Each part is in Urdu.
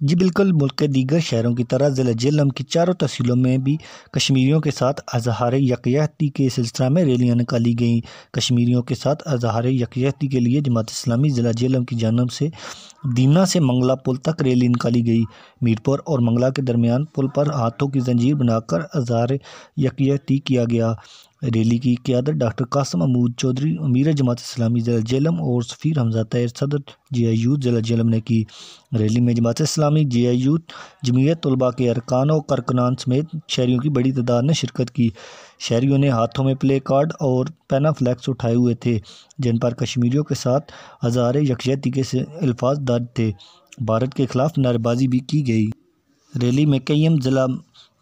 جی بالکل، ملک کے دیگر شہروں کی طرح ضلع جہلم کی چاروں تحصیلوں میں بھی کشمیریوں کے ساتھ اظہار یکجہتی کے سلسلہ میں ریلیاں نکالی گئیں۔ کشمیریوں کے ساتھ اظہار یکجہتی کے لیے جماعت اسلامی ضلع جہلم کی جانب سے دینا سے منگلا پل تک ریلی نکالی گئی۔ میرپور اور منگلا کے درمیان پل پر ہاتھوں کی زنجیر بنا کر اظہار یکجہتی کیا گیا۔ ریلی کی قیادت ڈاکٹر قاسم محمود چودھری امیر جماعت اسلامی ضلع جہلم اور سفیر حمزہ طاہر صدر جے آئی یو ضلع جہلم نے کی۔ ریلی میں جماعت اسلامی جے آئی یو جمعیت طلباء کے ارکان و کارکنان سمیت شہریوں کی بڑی تعداد نے شرکت کی۔ شہریوں نے ہاتھوں میں پلے کارڈ اور پینا فلیکس اٹھائے ہوئے تھے جن پر کشمیریوں کے ساتھ اظہار یکجہتی کے الفاظ درج تھے۔ بھارت کے خلاف نعرے بازی بھی کی گئی۔ ریلی میں قیم ضلع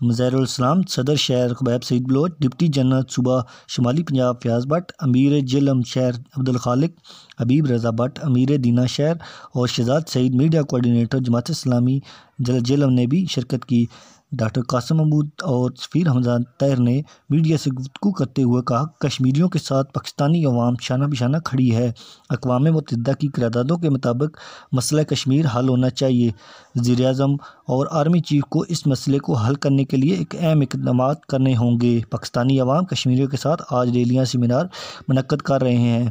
مظہر الاسلام، صدر شہر خبیب سعید بلوچ، ڈپٹی جنرل صوبہ شمالی پنجاب فیاض بٹ، امیر جہلم شہر عبدالخالق حبیب رضا بٹ، امیر دینا شہر اور شہزاد سعید میڈیا کوآرڈینیٹر جماعت اسلامی ضلع جہلم نے بھی شرکت کی۔ ڈاکٹر قاسم محمود اور سفیر حمزہ طاہر نے میڈیا سے گفتگو کرتے ہوئے کہا کہ کشمیریوں کے ساتھ پاکستانی عوام شانہ بشانہ کھڑی ہے۔ اقوام متحدہ کی قراردادوں کے مطابق مسئلہ کشمیر حل ہونا چاہیے۔ وزیر اعظم اور آرمی چیف کو اس مسئلے کو حل کرنے کے لیے ایک اہم اقدامات کرنے ہوں گے۔ پاکستانی عوام کشمیریوں کے ساتھ آج ریلیاں سیمینار منعقد کر رہے ہیں۔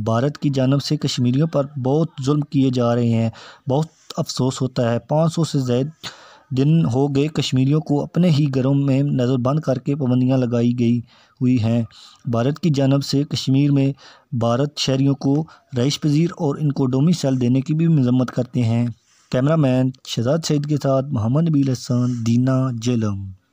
بھارت کی جانب سے کشمیریوں پر بہت ظلم کیے جا رہے ہیں، بہت افسوس ہوتا ہے۔ 500 سے زائد دن ہو گئے کشمیریوں کو اپنے ہی گھروں میں نظر بند کر کے پابندیاں لگائی گئی ہوئی ہیں۔ بھارت کی جانب سے کشمیر میں بھارت شہریوں کو رہائش پذیر اور ان کو ڈومیسائل دینے کی بھی مذمت کرتے ہیں۔ کیمرہ مین شہزاد سعید کے ساتھ محمد نبیل حسن، دینا، جہلم۔